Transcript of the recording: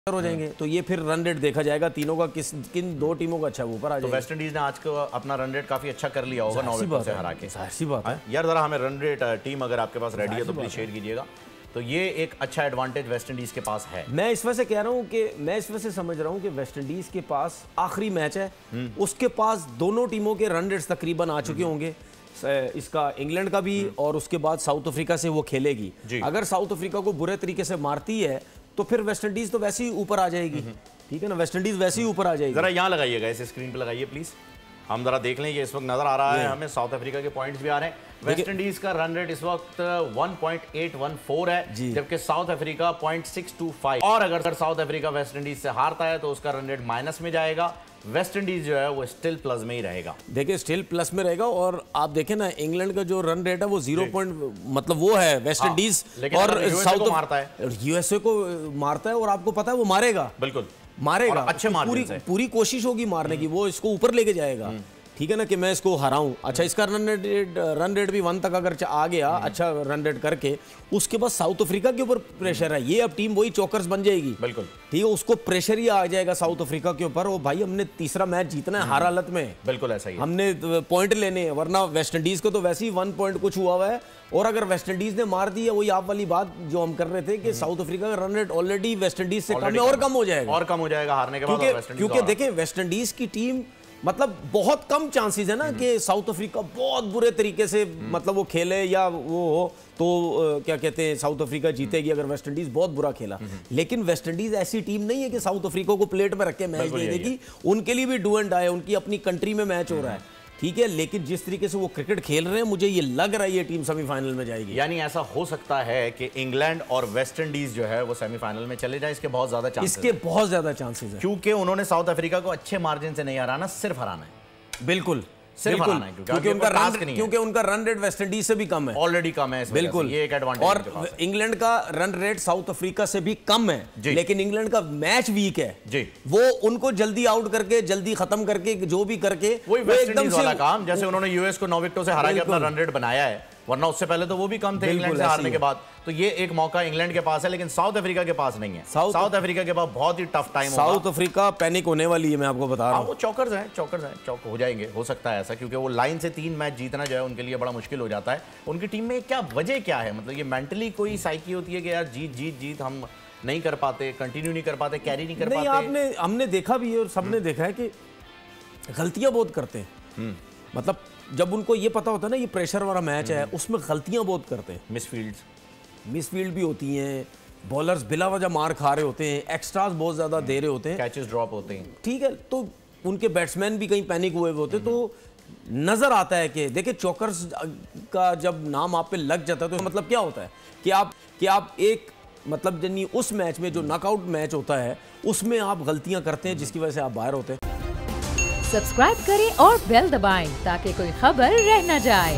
हो जाएंगे। तो ये फिर रन रेट देखा जाएगा तीनों का, किन दो टीमों का अच्छा ऊपर आ जाएगा। तो वेस्ट इंडीज ने आज को अपना रन रेट काफी अच्छा कर लिया होगा 9 विकेट से हरा के। ऐसी बात है यार, जरा हमें रन रेट टीम अगर आपके पास रेडी है तो प्लीज शेयर कीजिएगा। तो ये एक अच्छा एडवांटेज वेस्ट इंडीज के पास है। मैं इस वजह से कह रहा हूँ कि मैं इस वजह से समझ रहा हूँ कि वेस्ट इंडीज के पास आखिरी मैच है, उसके पास दोनों टीमों के रन रेट्स तकरीबन आ चुके होंगे, इसका इंग्लैंड का भी और उसके बाद साउथ अफ्रीका से वो खेलेगी। अगर साउथ अफ्रीका को बुरे तरीके से मारती है तो फिर वेस्ट इंडीज तो वैसे ही ऊपर आ जाएगी। ठीक है ना, वेस्ट इंडीज वैसे ही ऊपर आ जाएगी। जरा यहाँ लगाइएगा, इस स्क्रीन पे लगाइए प्लीज, हम जरा देख लें। ये इस वक्त नजर आ रहा है हमें, साउथ अफ्रीका के पॉइंट्स भी आ रहे हैं। वेस्ट इंडीज का रन रेट इस वक्त 1.814 है, जबकि साउथ अफ्रीका 0.625। और अगर साउथ अफ्रीका वेस्ट इंडीज से हारता है तो उसका रन रेट माइनस में जाएगा। वेस्ट इंडीज जो है वो स्टिल प्लस में ही रहेगा। देखिए स्टिल प्लस में रहेगा। और आप देखें ना, इंग्लैंड का जो रन रेट है वो 0 मतलब वो है वेस्ट इंडीज, और साउथ मारता है, यूएसए को मारता है, और आपको पता है वो मारेगा, बिल्कुल मारेगा, अच्छे पूरी कोशिश होगी मारने की, वो इसको ऊपर लेके जाएगा। ठीक है ना, कि मैं इसको हराऊं। अच्छा, इसका रन रेट भी 1 तक अगर आ गया अच्छा रन रेट करके, उसके बाद साउथ अफ्रीका के ऊपर प्रेशर है। ये अब टीम वही चौकर्स बन जाएगी। बिल्कुल ठीक है, उसको प्रेशर ही आ जाएगा साउथ अफ्रीका के ऊपर। और भाई हमने तीसरा मैच जीतना है हर हालत में। बिल्कुल ऐसा ही है, हमने पॉइंट लेने हैं, वरना वेस्ट इंडीज को तो वैसे ही 1 पॉइंट कुछ हुआ है। और अगर वेस्ट इंडीज ने मार दिया, वही आप वाली बात जो हम कर रहे थे कि साउथ अफ्रीका का run rate already West Indies से कम है, और कम हो जाएगा, और कम हो जाएगा हारने के बाद। क्योंकि देखें वेस्ट इंडीज की टीम मतलब बहुत कम चांसेस है ना कि साउथ अफ्रीका बहुत बुरे तरीके से मतलब वो खेले या वो हो तो क्या कहते हैं साउथ अफ्रीका जीतेगी अगर वेस्ट इंडीज बहुत बुरा खेला। लेकिन वेस्ट इंडीज ऐसी टीम नहीं है कि साउथ अफ्रीका को प्लेट में रख के मैच दे देगी। उनके लिए भी डू एंड डाई, उनकी अपनी कंट्री में मैच हो रहा है। ठीक है, लेकिन जिस तरीके से वो क्रिकेट खेल रहे हैं, मुझे ये लग रहा है ये टीम सेमीफाइनल में जाएगी। यानी ऐसा हो सकता है कि इंग्लैंड और वेस्ट इंडीज जो है वो सेमीफाइनल में चले जाए। इसके बहुत ज्यादा चांसेस हैं, क्योंकि उन्होंने साउथ अफ्रीका को अच्छे मार्जिन से नहीं हराना, सिर्फ हराना है। बिल्कुल, क्योंकि उनका रन रेट वेस्ट इंडीज से भी कम है, ऑलरेडी कम है। बिल्कुल, ये एक एडवांटेज। और इंग्लैंड का रन रेट साउथ अफ्रीका से भी कम है, लेकिन इंग्लैंड का मैच वीक है जी। वो उनको जल्दी आउट करके, जल्दी खत्म करके, जो भी करके, वही वेस्ट इंडीज वाला काम, जैसे उन्होंने यूएस को 9 विकेटों से हरा के अपना रन रेट बनाया है, वरना उससे पहले तो वो भी कम थे इंग्लैंड से हारने के बाद। तो ये एक मौका इंग्लैंड के पास है, लेकिन साउथ अफ्रीका के पास नहीं है। साउथ अफ्रीका के पास बहुत ही टफ टाइम होगा। साउथ अफ्रीका पैनिक होने वाली है, मैं आपको बता रहा हूं। वो चौकर्स हैं, चौक हो जाएंगे, हो सकता है ऐसा, क्योंकि वो लाइन से 3 मैच जीतना जो है उनके लिए बड़ा मुश्किल हो जाता है। उनकी टीम में क्या वजह क्या है? मतलब ये मेंटली कोई साइकी होती है कि यार जीत हम नहीं कर पाते, कंटिन्यू नहीं कर पाते, कैरी नहीं कर पाते? हमने देखा भी है और सबने देखा है कि गलतियां बहुत करते हैं। मतलब जब उनको ये पता होता है ना ये प्रेशर वाला मैच है, उसमें गलतियां बहुत करते हैं। मिसफील्ड भी होती हैं, बॉलर्स बिला वजह मार खा रहे होते हैं, एक्स्ट्रास बहुत ज़्यादा दे रहे होते हैं, कैचेस ड्रॉप होते हैं। ठीक है, तो उनके बैट्समैन भी कहीं पैनिक हुए होते हैं। तो नज़र आता है कि देखिए चौकर्स का जब नाम आप पे लग जाता है तो मतलब क्या होता है कि आप एक मतलब यानी उस मैच में जो नॉकआउट मैच होता है उसमें आप गलतियां करते हैं जिसकी वजह से आप बाहर होते हैं। सब्सक्राइब करें और बेल दबाएं ताकि कोई खबर रह न जाए।